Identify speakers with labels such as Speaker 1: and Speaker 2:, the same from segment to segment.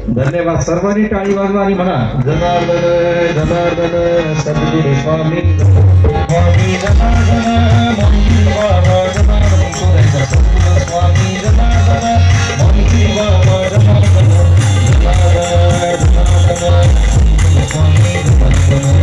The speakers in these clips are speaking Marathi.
Speaker 1: धन्यवाद. सर्वांनी टाळी वाजवा आणि म्हणा जनार्दन जनार्दन सद्गुरू स्वामी स्वामी जनार्दन मंत्री बाबा जनार्दन सद्गुरू स्वामी जनार्दन मंत्री बाबा जनार्दन जनार्दन जनार्दन स्वामी जनार्दन.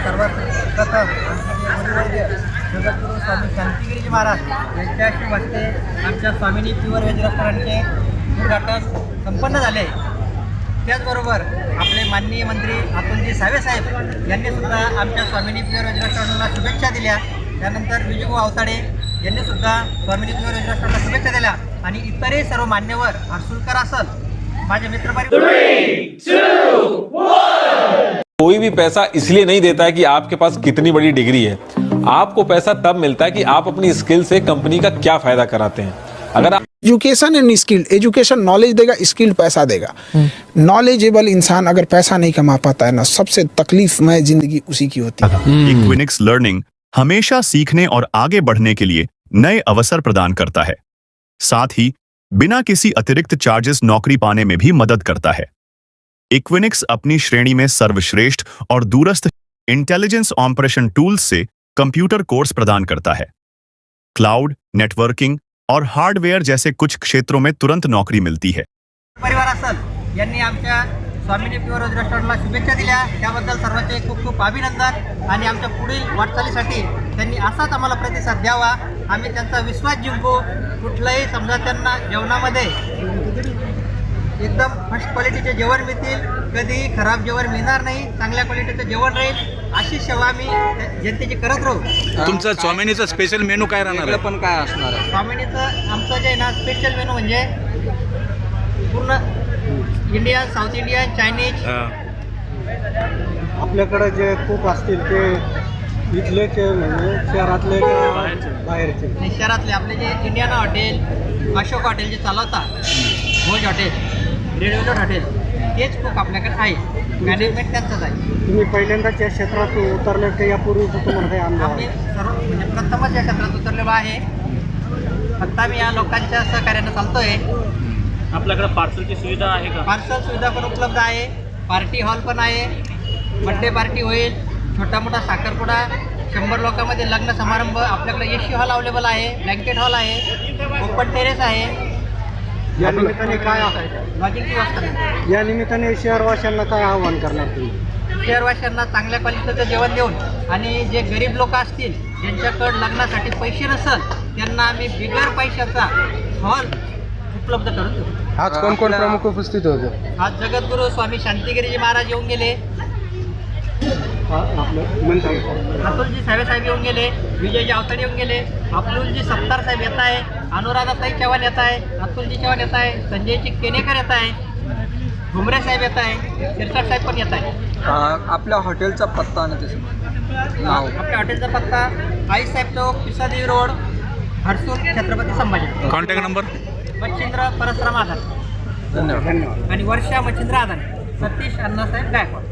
Speaker 2: सर्वात प्रथम जगद्गुरू स्वामी शांतिगिरीजी महाराज यांच्या हस्ते आमच्या स्वामिनी प्युअर व्हेज रेस्टॉरंटचे उद्घाटन संपन्न झाले. त्याचबरोबर आपले माननीय मंत्री अतुलजी सावे साहेब यांनी सुद्धा आमच्या स्वामिनी प्युअर व्हेज रेस्टॉरंटला शुभेच्छा दिल्या. त्यानंतर विजयभाऊ अवताडे यांनी सुद्धा स्वामिनी प्युअर व्हेज रेस्टॉरंटला शुभेच्छा दिल्या आणि इतरही सर्व मान्यवर हर्सुलकर असल माझे मित्रपरिवार.
Speaker 3: कोई भी पैसा इसलिए नहीं देता है कि आपके पास कितनी बड़ी डिग्री है. आपको पैसा तब मिलता है कि आप अपनी स्किल से कंपनी का क्या फायदा कराते हैं. अगर आप
Speaker 4: education end skill, education knowledge देगा, स्किल पैसा देगा. नॉलेजेबल इंसान अगर पैसा नहीं कमा पाता है ना, सबसे तकलीफमय जिंदगी उसी की होती है.
Speaker 5: इक्विनिक्स लर्निंग हमेशा सीखने और आगे बढ़ने के लिए नए अवसर प्रदान करता है. साथ ही बिना किसी अतिरिक्त चार्जेस नौकरी पाने में भी मदद करता है. इक्विनिक्स अपनी श्रेणी में सर्वश्रेष्ठ और दूरस्थ इंटेलिजेंस ऑपरेशन टूल्स से कंप्यूटर कोर्स प्रदान करता है. क्लाउड, नेटवर्किंग और हार्डवेयर जैसे कुछ क्षेत्रों में तुरंत नौकरी मिलती है.
Speaker 2: परिवार असल यांनी आमच्या स्वामिनी प्युअर व्हेज रेस्टॉरंटला शुभेच्छा दिल्या. त्याबद्दल सर्वांचे खूप खूप अभिनंदन आणि आमच्या पुढील वाटचालीसाठी त्यांनी असाच आम्हाला प्रतिसाद द्यावा. आम्ही त्यांचा विश्वास जिंकू. कुठलंही समजा त्यांना जेवणामध्ये एकदम फर्स्ट क्वालिटीचे जेवण मिळतील, कधीही खराब जेवण मिळणार नाही, चांगल्या क्वालिटीचं जेवण राहील अशी सेवा आम्ही जनतेची करत राहू.
Speaker 6: तुमचं स्वामिनीचं स्पेशल मेनू काय राहणार आहे?
Speaker 2: पण काय असणार आहे स्वामिनीचं आमचं जे आहे ना स्पेशल मेनू म्हणजे पूर्ण इंडियन, साऊथ इंडियन, चायनीज.
Speaker 7: आपल्याकडे जे कुक असतील ते इथले ते म्हणजे शहरातले बाहेरचे
Speaker 2: आणि शहरातले आपले जे इंडियन हॉटेल, अशोक हॉटेल जे चालवतात, Bhoj hotel, red velvet hotel, तेच खूप आपल्याकडे आहे. मॅनेजमेंट त्यांचंच आहे.
Speaker 7: तुम्ही पहिल्यांदाच या क्षेत्रात उतरले का यापूर्वी तुम्हाला काही अनुभव
Speaker 2: आम्ही सर्व म्हणजे प्रथमच या क्षेत्रात उतरलेलो आहे. फक्त आम्ही या लोकांच्या सहकार्यानं चालतो आहे.
Speaker 8: आपल्याकडे पार्सलची सुविधा आहे का?
Speaker 2: पार्सल सुविधा पण उपलब्ध आहे. पार्टी हॉल पण आहे. बड्डे पार्टी होईल, छोटा मोठा साखरपुडा, 100 लोकांमध्ये लग्न समारंभ. आपल्याकडे एसी हॉल अवेलेबल आहे, ब्लँकेट हॉल आहे, ओपन टेरेस आहे.
Speaker 7: या निमित्ताने काय
Speaker 2: लॉजिंगची व्यवस्था नाही.
Speaker 7: या निमित्ताने शहरवाशांना काय आव्हान करणार तुम्ही?
Speaker 2: शहरवाशांना चांगल्या क्वालिटीचं जेवण देऊन आणि जे गरीब लोक असतील ज्यांच्याकडे लग्नासाठी पैसे नसल त्यांना आम्ही बिगर पैशाचा हॉल उपलब्ध करून देऊ.
Speaker 7: आज कोण कोण प्रमुख उपस्थित होते?
Speaker 2: आज जगद्गुरू स्वामी शांतिगिरीजी महाराज येऊन गेले,
Speaker 7: आपलं मंत्री
Speaker 2: अतुलजी सावे साहेब येऊन गेले, विजयजी अवताडे येऊन गेले, अब्दुलजी सत्तार साहेब येत आहे, अनुराधाताई चव्हाण येत आहे, अतुलजी चव्हाण येत आहे, संजयजी केनेकर येत आहे, घुमरे साहेब येत आहे, शिरसाट साहेब पण येत आहे.
Speaker 7: आपल्या हॉटेलचा पत्ता आणि त्याचं
Speaker 2: आपल्या हॉटेलचा पत्ता Aaisaheb Chowk, Pisadevi road, Harsul, Chhatrapati Sambhaji.
Speaker 6: Contact number?
Speaker 2: Machhindra Parasram Aadhar.
Speaker 7: धन्यवाद.
Speaker 2: आणि वर्षा मच्छिंद्र आधार, सतीश अण्णासाहेब गायकवाड.